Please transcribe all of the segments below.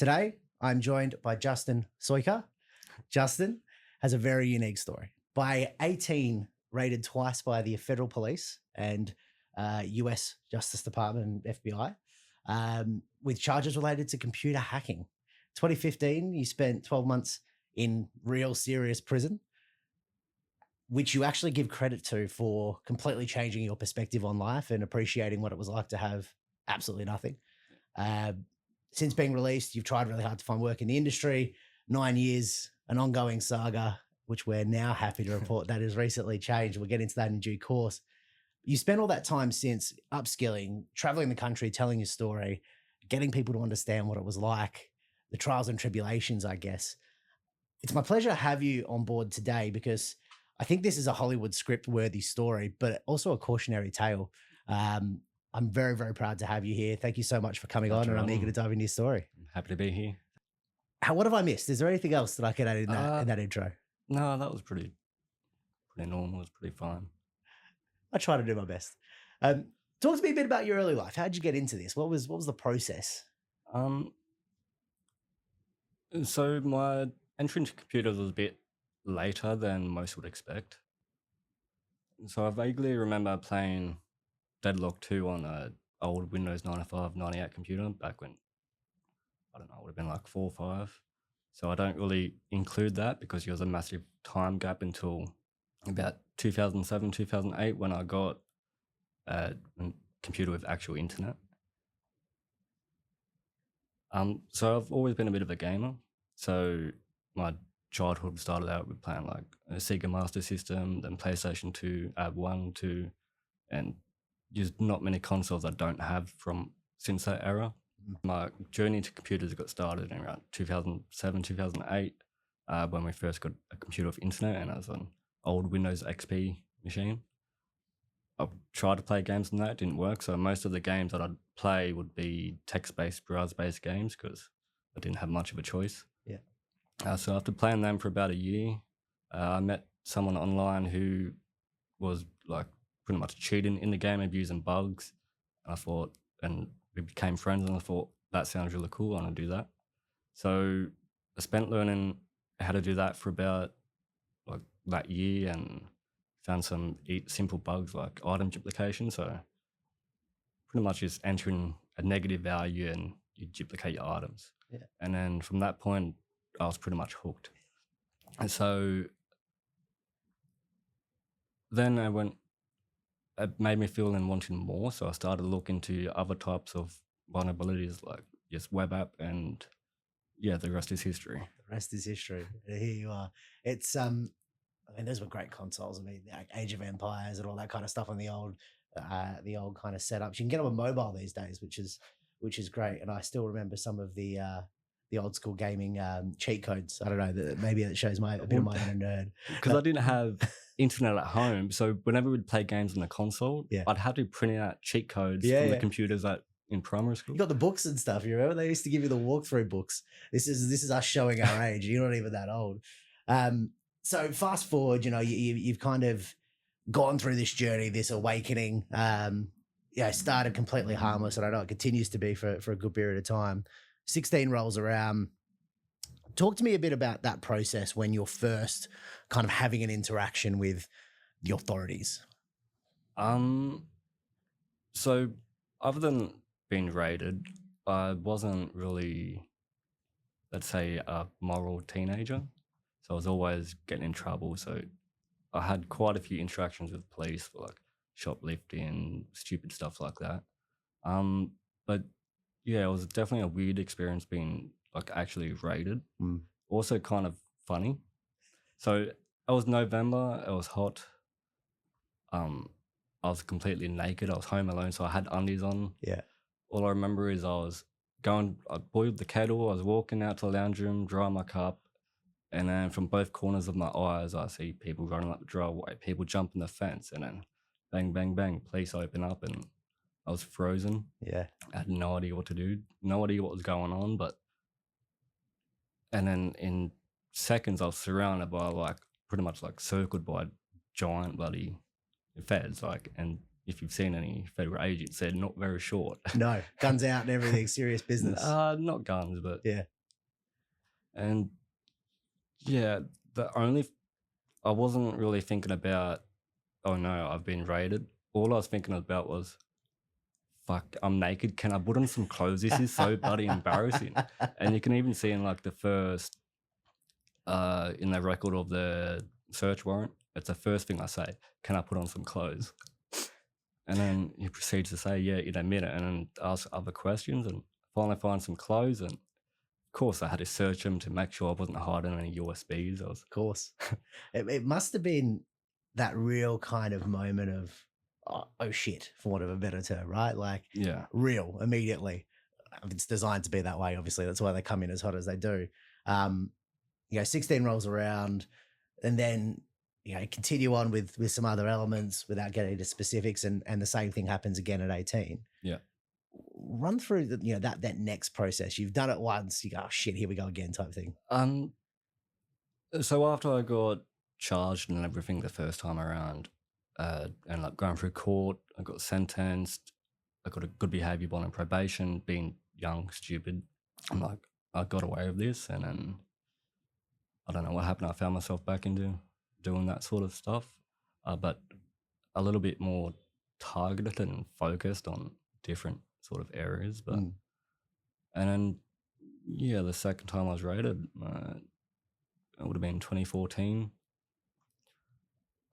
Today, I'm joined by Justin Soyke. Justin has a very unique story. By 18, raided twice by the federal police and US Justice Department and FBI with charges related to computer hacking. 2015, you spent 12 months in real serious prison, which you actually give credit to for completely changing your perspective on life and appreciating what it was like to have absolutely nothing. Since being released, you've tried really hard to find work in the industry. 9 years, an ongoing saga, which we're now happy to report that has recently changed. We'll get into that in due course. You spent all that time since upskilling, traveling the country, telling your story, getting people to understand what it was like, the trials and tribulations, I guess. It's my pleasure to have you on board today because I think this is a Hollywood script worthy story, but also a cautionary tale. I'm very, very proud to have you here. Thank you so much for coming on, and I'm eager to dive into your story. I'm happy to be here. What have I missed? Is there anything else that I could add in that intro? No, that was pretty normal. It was pretty fine. I try to do my best. Talk to me a bit about your early life. How did you get into this? What was the process? So my entry into computers was a bit later than most would expect. So I vaguely remember playing Deadlock 2 on an old Windows 95, 98 computer back when, I don't know, it would have been like 4 or 5. So I don't really include that because there was a massive time gap until about 2007, 2008 when I got a computer with actual internet. So I've always been a bit of a gamer. So my childhood started out with playing like a Sega Master System, then PlayStation 2, 1, 2, and just not many consoles I don't have from since that era. My journey to computers got started in around 2007, 2008 when we first got a computer with internet, and it was an old Windows XP machine. I tried to play games on that, it didn't work. So most of the games that I'd play would be text-based, browser-based games because I didn't have much of a choice. Yeah. So after playing them for about a year, I met someone online who was like pretty much cheating in the game, abusing bugs. I thought, and we became friends, and I thought that sounds really cool. I want to do that. So I spent learning how to do that for about like that year, and found some simple bugs like item duplication. So pretty much just entering a negative value and you duplicate your items. Yeah. And then from that point, I was pretty much hooked. And so then it made me feel and wanting more. So I started looking into other types of vulnerabilities like just web app, and yeah, the rest is history. The rest is history. Here you are. It's I mean, those were great consoles. I mean, like Age of Empires and all that kind of stuff on the old kind of setups. You can get them on mobile these days, which is great. And I still remember some of the old school gaming cheat codes. I don't know, maybe that shows a bit of my inner nerd. Because I didn't have internet at home, so whenever we'd play games on the console, I'd have to print out cheat codes from the computers in primary school. You got the books and stuff. You remember they used to give you the walkthrough books. This is us showing our age. You're not even that old. So fast forward, you've kind of gone through this journey, this awakening. Started completely harmless, and I know it continues to be for a good period of time. 16 rolls around. Talk to me a bit about that process when you're first kind of having an interaction with the authorities. So other than being raided, I wasn't really, let's say, a moral teenager. So I was always getting in trouble. So I had quite a few interactions with police for like shoplifting, stupid stuff like that. But yeah, it was definitely a weird experience being like actually raided. Also kind of funny. So it was November, it was hot. I was completely naked. I was home alone, so I had undies on. Yeah. All I remember is I boiled the kettle, I was walking out to the lounge room, drying my cup, and then from both corners of my eyes, I see people running up the driveway, people jumping the fence, and then bang, bang, bang, police open up, and I was frozen. Yeah. I had no idea what to do, no idea what was going on, and then in seconds I was surrounded by pretty much circled by giant bloody feds, and if you've seen any federal agents, they're not very short. No, guns out and everything, serious business. Not guns, but Yeah. And yeah, I wasn't really thinking about, oh no, I've been raided. All I was thinking about was, fuck, I'm naked. Can I put on some clothes? This is so bloody embarrassing. And you can even see in like the first, in the record of the search warrant, it's the first thing I say, can I put on some clothes? And then he proceeds to say, yeah, in a minute, and then ask other questions and finally find some clothes. And of course, I had to search them to make sure I wasn't hiding any USBs. Of course. It must have been that real kind of moment of, oh shit, for want of a better term, right? Like, Yeah. real immediately. It's designed to be that way, obviously. That's why they come in as hot as they do. 16 rolls around, and then continue on with some other elements without getting into specifics, and the same thing happens again at 18. Yeah. Run through that next process. You've done it once, you go, oh shit, here we go again, type thing. So after I got charged and everything the first time around, and like going through court, I got sentenced. I got a good behaviour bond and probation. Being young, stupid, I'm like, I got away with this, and then I don't know what happened. I found myself back into doing that sort of stuff, but a little bit more targeted and focused on different sort of areas. But and then the second time I was raided, it would have been 2014.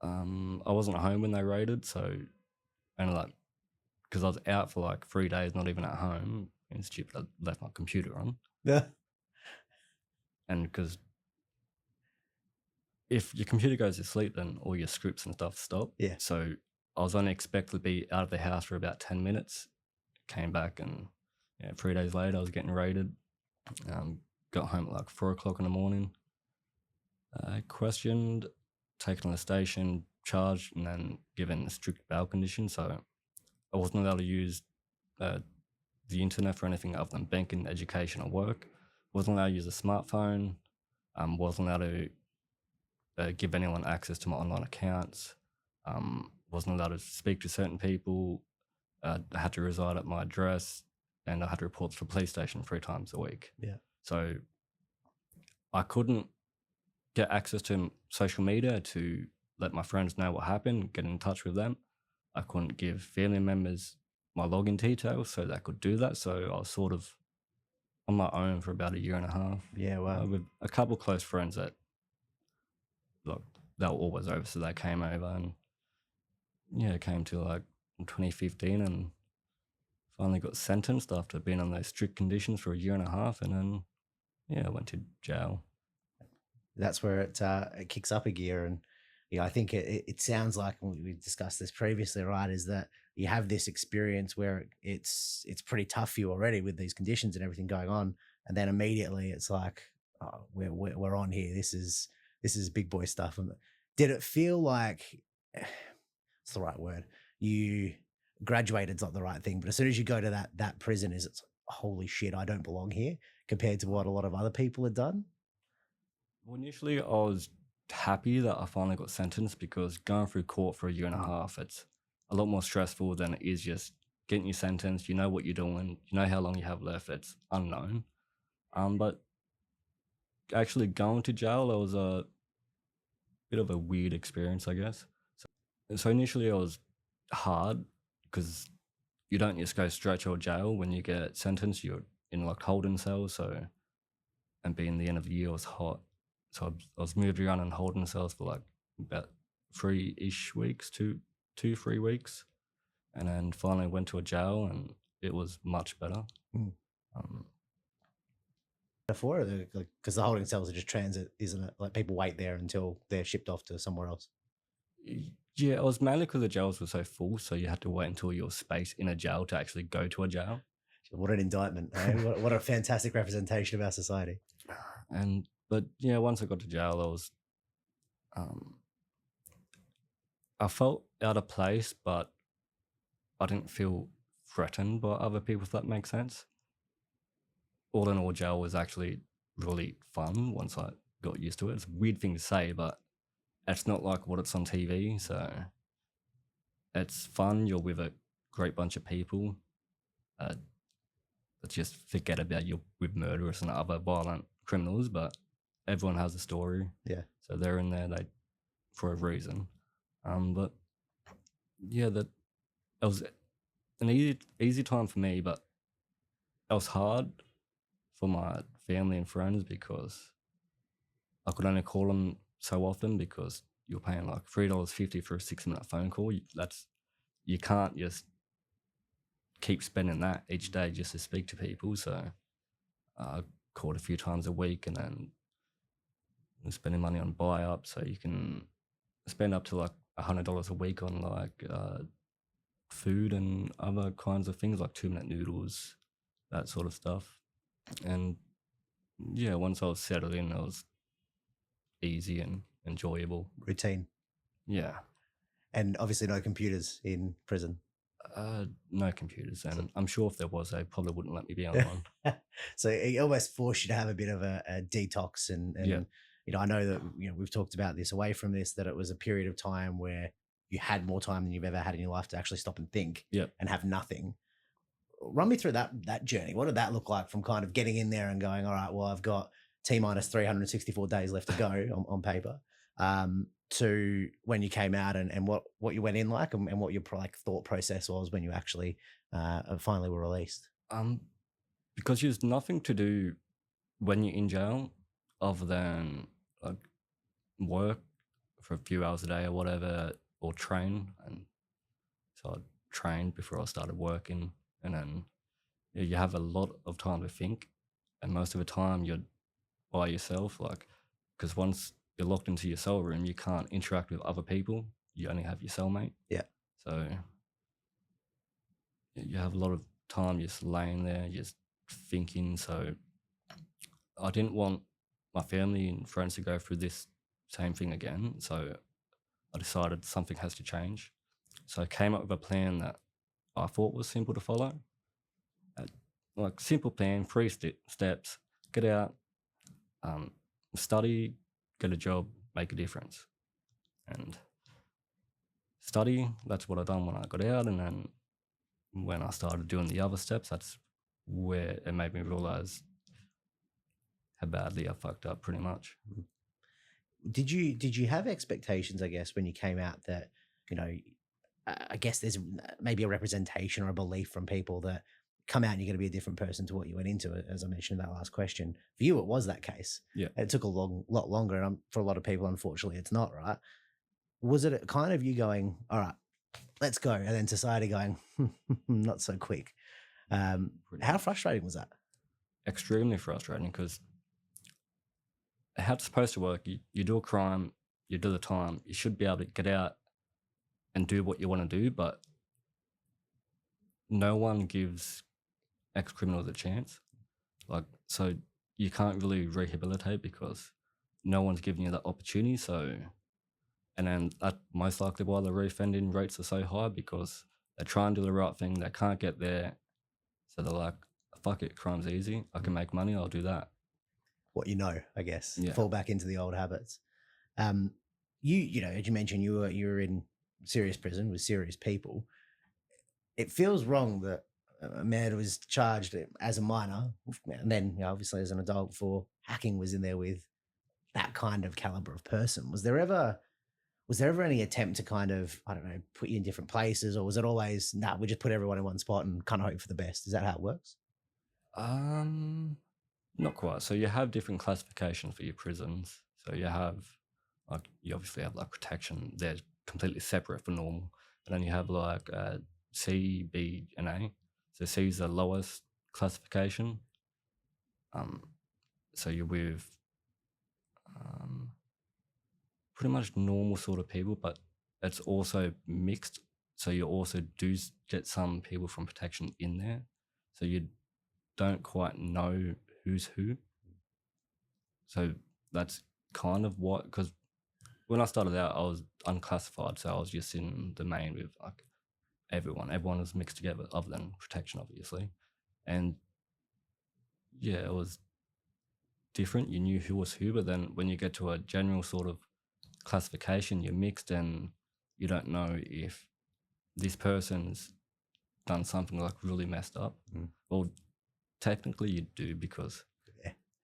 I wasn't at home when they raided, so, and like, because I was out for like 3 days, not even at home, and stupid, I left my computer on. Yeah. And because if your computer goes to sleep, then all your scripts and stuff stop. Yeah. So I was only expected to be out of the house for about 10 minutes. Came back, and 3 days later, I was getting raided. Got home at like 4 o'clock in the morning. Questioned, taken to the station, charged, and then given a strict bail condition. So I wasn't allowed to use the internet for anything other than banking, education, or work. Wasn't allowed to use a smartphone. Wasn't allowed to give anyone access to my online accounts. Wasn't allowed to speak to certain people. I had to reside at my address, and I had to report to the police station 3 times a week. Yeah. So I couldn't get access to social media to let my friends know what happened, get in touch with them. I couldn't give family members my login details so they could do that. So I was sort of on my own for about 1.5 years. Yeah, wow. With a couple of close friends that, look, they were always over, so they came over, and it came to like 2015, and finally got sentenced after being on those strict conditions for 1.5 years, and then I went to jail. That's where it kicks up a gear. And I think it sounds like, and we discussed this previously, right, is that you have this experience where it's pretty tough for you already with these conditions and everything going on, and then immediately it's like, oh, we're on here. This is big boy stuff. And did it feel like, it's the right word, you graduated's not the right thing, but as soon as you go to that prison, it's holy shit, I don't belong here, compared to what a lot of other people had done? Well, initially I was happy that I finally got sentenced, because going through court for 1.5 years, it's a lot more stressful than it is just getting you sentenced. You know what you're doing, you know how long you have left, it's unknown. But actually going to jail, it was a bit of a weird experience, I guess. So initially it was hard, because you don't just go straight to jail when you get sentenced. You're in like holding cells. So, and being the end of the year, was hot. So I was moved around in holding cells for like about 3-ish weeks, 3 weeks. And then finally went to a jail, and it was much better. Before, because the holding cells are just transit, isn't it? Like, people wait there until they're shipped off to somewhere else. Yeah, it was mainly because the jails were so full, so you had to wait until your space in a jail to actually go to a jail. What an indictment, eh? What a fantastic representation of our society. But once I got to jail, I was, I felt out of place, but I didn't feel threatened by other people, if that makes sense. All in all, jail was actually really fun once I got used to it. It's a weird thing to say, but it's not like what it's on TV. So it's fun. You're with a great bunch of people. Uh, let's just forget about you with murderers and other violent criminals, but everyone has a story. Yeah. So they're in there for a reason. But yeah, that it was an easy time for me, but it was hard for my family and friends because I could only call them so often because you're paying like $3.50 for a 6-minute phone call. You can't just keep spending that each day just to speak to people. So I called a few times a week, and then spending money on buy up, so you can spend up to like $100 a week on like food and other kinds of things like 2-minute noodles, that sort of stuff. And yeah, once I was settled in, it was easy and enjoyable. Routine. Yeah. And obviously no computers in prison. No computers, and I'm sure if there was, they probably wouldn't let me be on one. So it almost forced you to have a bit of a detox, and Yeah. you know, I know that we've talked about this away from this, that it was a period of time where you had more time than you've ever had in your life to actually stop and think Yep. and have nothing. Run me through that journey. What did that look like from kind of getting in there and going, all right, well, I've got T minus 364 days left to go on paper, to when you came out, and what you went in like, and what your like thought process was when you actually finally were released. Because there's nothing to do when you're in jail other than like work for a few hours a day or whatever, or train. And so I trained before I started working, and then you have a lot of time to think, and most of the time you're by yourself, like, because once you're locked into your cell room, you can't interact with other people. You only have your cellmate. Yeah. So you have a lot of time just laying there, just thinking. So I didn't want my family and friends to go through this same thing again. So I decided something has to change. So I came up with a plan that I thought was simple to follow. Like simple plan, 3 steps: get out, study, get a job, make a difference. And study, that's what I done when I got out. And then when I started doing the other steps, that's where it made me realize how badly I fucked up, pretty much. Did you have expectations, I guess, when you came out, that, you know, I guess there's maybe a representation or a belief from people that come out and you're going to be a different person to what you went into it, as I mentioned in that last question. For you, it was that case. Yeah. It took a lot longer, and for a lot of people, unfortunately, it's not, right? Was it kind of you going, all right, let's go, and then society going, not so quick? How frustrating was that? Extremely frustrating, because how it's supposed to work, you do a crime, you do the time, you should be able to get out and do what you want to do, but no one gives ex-criminals a chance. Like, so you can't really rehabilitate because no one's giving you that opportunity. So, and then that most likely why the reoffending rates are so high, because they try and do the right thing, they can't get there, so they're like, fuck it, crime's easy, I can make money, I'll do that. What you know, I guess. Yeah. Fall back into the old habits. You know, as you mentioned, you were in serious prison with serious people. It feels wrong that a man was charged as a minor, and then, you know, obviously as an adult, for hacking, was in there with that kind of caliber of person. Was there ever any attempt to kind of, I don't know, put you in different places, or was it always, nah, we just put everyone in one spot and kind of hope for the best? Is that how it works? Not quite. So you have different classifications for your prisons. So you have, like, you obviously have like protection. They're completely separate for normal. And then you have like C, B, and A. So C is the lowest classification. So you're with pretty much normal sort of people, but it's also mixed. So you also do get some people from protection in there. So you don't quite know who's who. So that's kind of what, because when I started out, I was unclassified. So I was just in the main with like everyone. Everyone was mixed together, other than protection, obviously. And yeah, it was different. You knew who was who, but then when you get to a general sort of classification, you're mixed, and you don't know if this person's done something like really messed up. Well, technically you do, because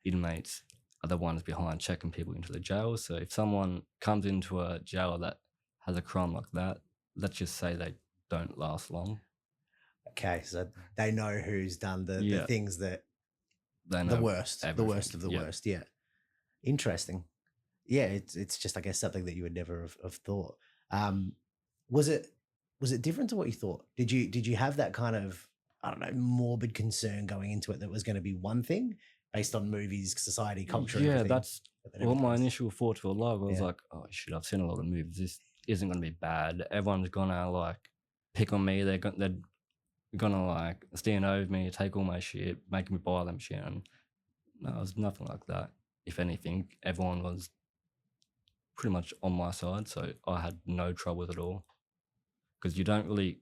inmates are the ones behind checking people into the jail. So if someone comes into a jail that has a crime like that, let's just say they don't last long. Okay, so they know who's done the Yeah. things that They the know worst of the everything. worst. Yeah, interesting. Yeah, it's just, I guess, something that you would never have thought. Was it different to what you thought? Did you have that kind of, I don't know, morbid concern going into it that was going to be one thing based on movies, society, culture, Yeah, everything? that's but then what everything my else- initial thoughts were like. I was Yeah. like, oh shit, I've seen a lot of movies. This isn't going to be bad. Everyone's gonna like pick on me. They're gonna like stand over me, take all my shit, make me buy them shit. And no, it was nothing like that. If anything, everyone was pretty much on my side, so I had no trouble with it all. Because you don't really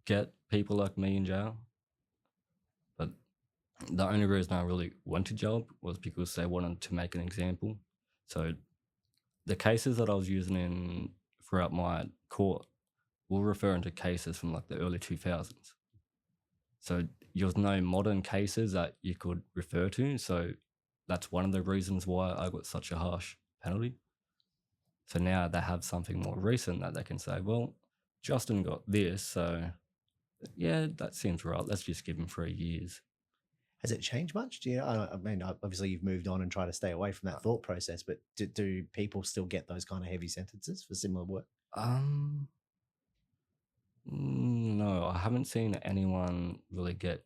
get people like me in jail. But the only reason I really went to jail was because they wanted to make an example. So the cases that I was using throughout my court were referring to cases from like the early 2000s. So there was no modern cases that you could refer to. So that's one of the reasons why I got such a harsh penalty. So now they have something more recent that they can say, well, Justin got this, so yeah, that seems right. Let's just give him 3 years. Has it changed much? Do you know? I mean, obviously you've moved on and try to stay away from that thought process, but do people still get those kind of heavy sentences for similar work? No, I haven't seen anyone really get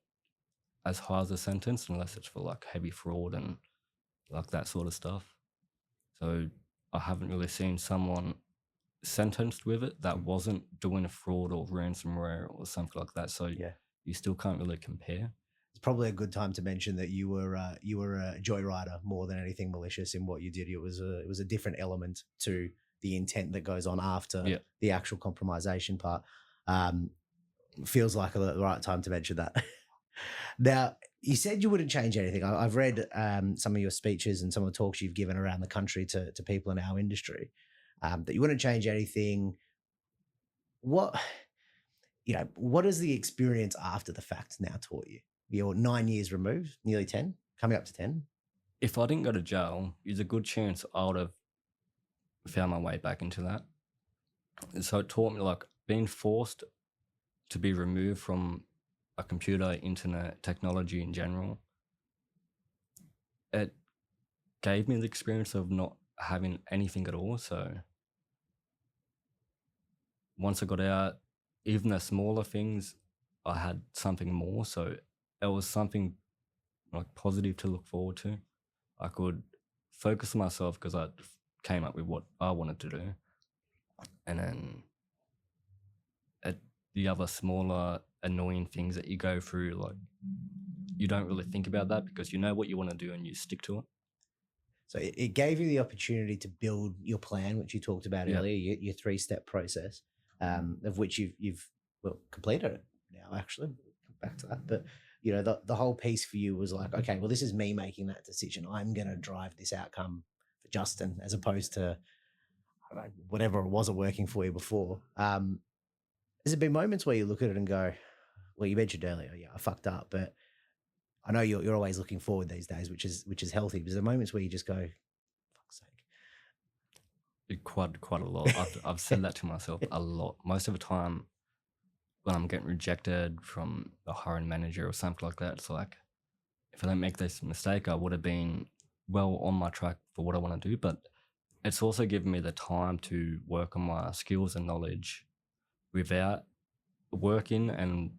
as high as a sentence unless it's for like heavy fraud and like that sort of stuff. So I haven't really seen someone sentenced with it that wasn't doing a fraud or ransomware or something like that. So Yeah. you still can't really compare. It's probably a good time to mention that you were a joyrider more than anything malicious in what you did. It was a different element to the intent that goes on after the actual compromisation part. Feels like the right time to mention that. Now, you said you wouldn't change anything. I've read some of your speeches and some of the talks you've given around the country to people in our industry, that you wouldn't change anything. What has the experience after the fact now taught you? You're 9 years removed, nearly 10, coming up to 10. If I didn't go to jail, there's a good chance I would have found my way back into that. So it taught me like being forced to be removed from a computer, internet, technology in general. It gave me the experience of not having anything at all. So once I got out, even the smaller things, I had something more. So it was something like positive to look forward to. I could focus on myself because I came up with what I wanted to do. And then the other smaller annoying things that you go through, like you don't really think about that because you know what you want to do and you stick to it. So it gave you the opportunity to build your plan, which you talked about earlier, your 3-step process, of which you've completed it now. Actually, come back to that, but the whole piece for you was like, okay, well, this is me making that decision. I'm going to drive this outcome for Justin, as opposed to, I don't know, whatever it wasn't working for you before. Has there been moments where you look at it and go, well, you mentioned earlier, yeah, I fucked up, but I know you're always looking forward these days, which is healthy. But there are moments where you just go, fuck's sake. Quite a lot. I've said that to myself a lot. Most of the time when I'm getting rejected from a hiring manager or something like that, it's like, if I don't make this mistake, I would have been well on my track for what I want to do. But it's also given me the time to work on my skills and knowledge without working and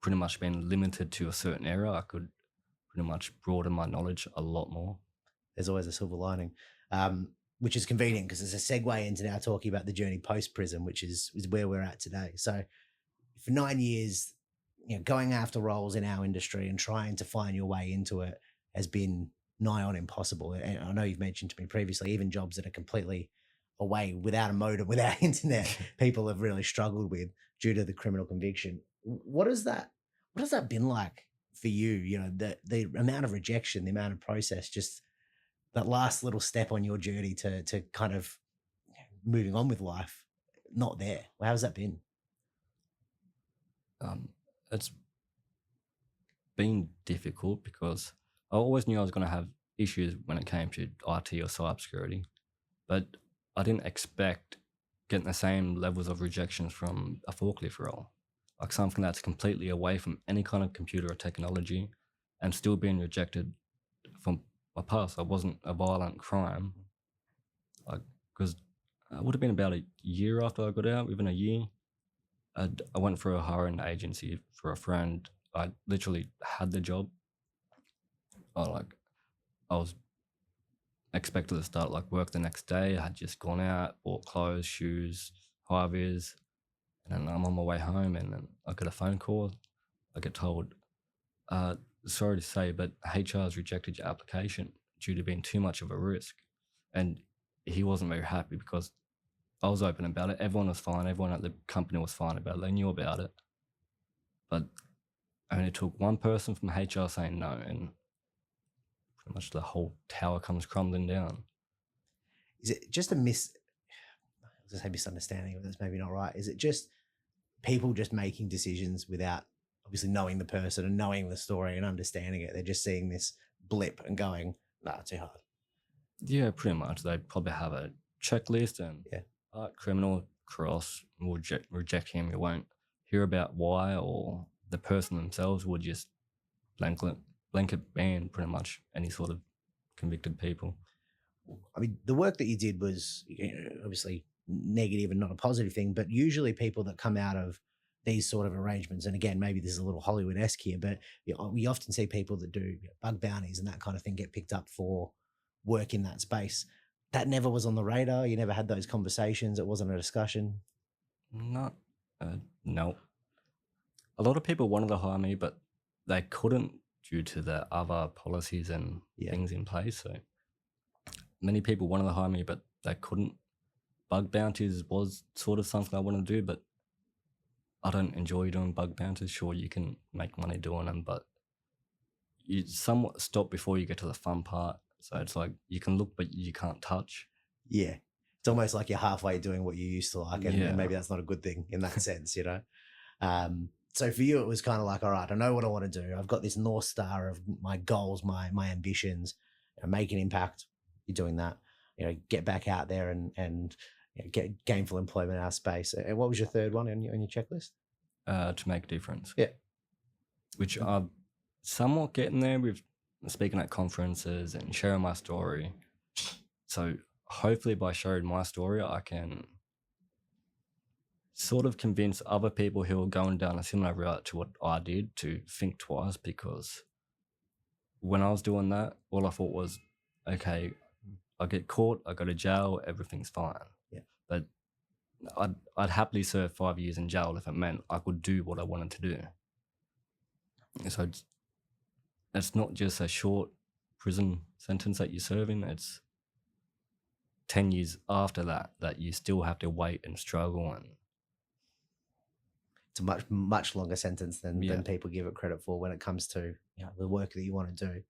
pretty much being limited to a certain area. I could pretty much broaden my knowledge a lot more. There's always a silver lining, which is convenient because it's a segue into now talking about the journey post-prison, which is where we're at today. So for 9 years, going after roles in our industry and trying to find your way into it has been nigh on impossible. And I know you've mentioned to me previously, even jobs that are completely away without a modem, without internet, people have really struggled with due to the criminal conviction. What has that been like for you? The amount of rejection, the amount of process, just that last little step on your journey to kind of moving on with life, not there. How's that been? It's been difficult because I always knew I was going to have issues when it came to IT or cybersecurity, but I didn't expect getting the same levels of rejections from a forklift role, like something that's completely away from any kind of computer or technology, and still being rejected from my past. I wasn't a violent crime, like because it would have been about a year after I got out. Within a year, I went for a hiring agency for a friend. I literally had the job. Like I was expected to start like work the next day. I had just gone out, bought clothes, shoes, high vis, and then I'm on my way home, and then I get a phone call. I get told, uh, "Sorry to say, but HR has rejected your application due to being too much of a risk." And he wasn't very happy because I was open about it. Everyone was fine. Everyone at the company was fine about it. They knew about it, but it only took one person from HR saying no, and pretty much the whole tower comes crumbling down. Is it just a I was gonna say misunderstanding, but that's maybe not right. Is it just people just making decisions without obviously knowing the person and knowing the story and understanding it? They're just seeing this blip and going, "Nah, too hard." Yeah, pretty much. They probably have a checklist and Yeah. criminal cross, we'll reject him. We won't hear about why, or the person themselves would just blanket ban pretty much any sort of convicted people. I mean, the work that you did was obviously negative and not a positive thing, but usually people that come out of these sort of arrangements, and again, maybe this is a little Hollywood-esque here, but we often see people that do bug bounties and that kind of thing get picked up for work in that space. That never was on the radar. You never had those conversations. It wasn't a discussion. Not, no. A lot of people wanted to hire me, but they couldn't due to the other policies and things in place. So many people wanted to hire me, but they couldn't. Bug bounties was sort of something I wanted to do, but I don't enjoy doing bug bounties. Sure, you can make money doing them, but you somewhat stop before you get to the fun part. So it's like you can look, but you can't touch. Yeah. It's almost like you're halfway doing what you used to like, and maybe that's not a good thing in that sense, you know? So for you, it was kind of like, all right, I know what I want to do. I've got this North Star of my goals, my ambitions, make an impact. You're doing that, get back out there and get gainful employment in our space. And what was your third one on your checklist? To make a difference. Yeah. Which I'm somewhat getting there with speaking at conferences and sharing my story. So hopefully by sharing my story, I can sort of convince other people who are going down a similar route to what I did to think twice, because when I was doing that, all I thought was, okay, I get caught, I go to jail, everything's fine. Yeah. But I'd happily serve 5 years in jail if it meant I could do what I wanted to do. So it's not just a short prison sentence that you're serving, it's 10 years after that you still have to wait and struggle. And it's a much longer sentence than people give it credit for when it comes to the work that you want to do.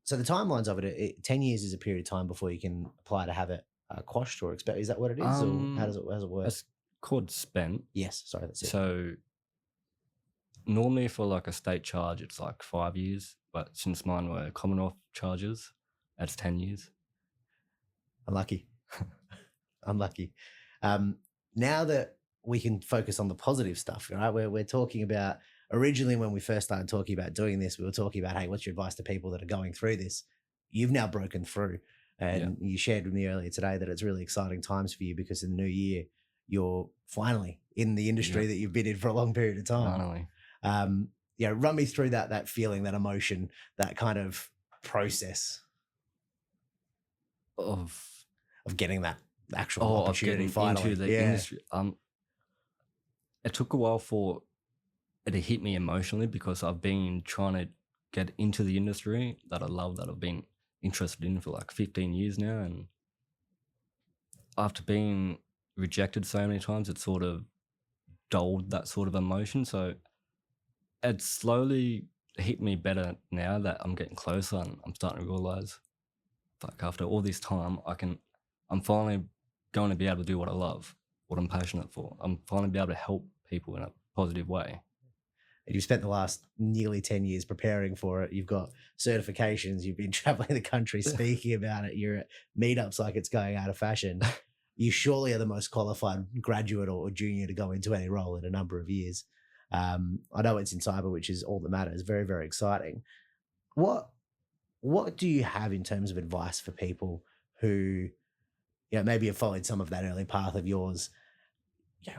So the timelines of it, 10 years is a period of time before you can apply to have it quashed or expelled. Is that what it is, or how does it work? It's called spent. Yes, sorry, that's it. So normally for like a state charge, it's like 5 years, but since mine were Commonwealth charges, that's 10 years. Unlucky. Unlucky. Now that we can focus on the positive stuff, right? We're talking about, originally when we first started talking about doing this, we were talking about, hey, what's your advice to people that are going through this? You've now broken through, and you shared with me earlier today that it's really exciting times for you because in the new year, you're finally in the industry that you've been in for a long period of time. Finally. Run me through that feeling, that emotion, that kind of process of getting that actual opportunity finally into the industry. It took a while for it to hit me emotionally because I've been trying to get into the industry that I love, that I've been interested in for like 15 years now, and after being rejected so many times, it sort of dulled that sort of emotion. So it slowly hit me better now that I'm getting closer, and I'm starting to realize, like, after all this time, I'm finally going to be able to do what I love, what I'm passionate for. I'm finally be able to help people in a positive way. And you've spent the last nearly 10 years preparing for it. You've got certifications. You've been traveling the country speaking about it. You're at meetups like it's going out of fashion. You surely are the most qualified graduate or junior to go into any role in a number of years. I know it's in cyber, which is all that matters. Very, very exciting. What do you have in terms of advice for people who, maybe have followed some of that early path of yours?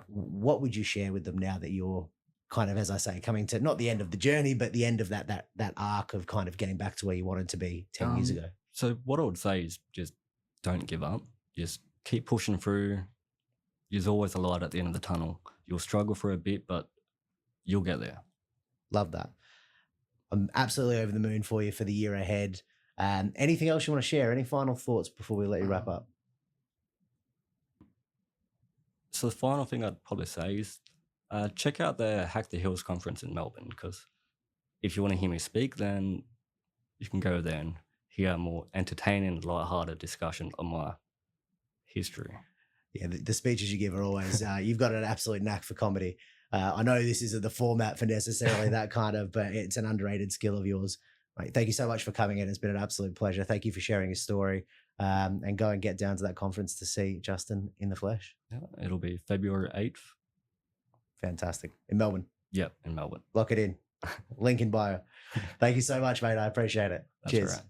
What would you share with them now that you're kind of, as I say, coming to not the end of the journey, but the end of that arc of kind of getting back to where you wanted to be 10 years ago? So what I would say is just don't give up. Just keep pushing through. There's always a light at the end of the tunnel. You'll struggle for a bit, but you'll get there. Love that. I'm absolutely over the moon for you for the year ahead. Anything else you want to share? Any final thoughts before we let you wrap up? So the final thing I'd probably say is check out the Hack the Hills conference in Melbourne, because if you want to hear me speak, then you can go there and hear a more entertaining, lighthearted discussion on my history. Yeah, the speeches you give are always, you've got an absolute knack for comedy. I know this isn't the format for necessarily that kind of, but it's an underrated skill of yours. Right, thank you so much for coming in. It's been an absolute pleasure. Thank you for sharing your story, and go and get down to that conference to see Justin in the flesh. Yeah, it'll be February 8th. Fantastic. In Melbourne. Yep, in Melbourne. Lock it in. Link in bio. Thank you so much, mate. I appreciate it. That's Cheers. right.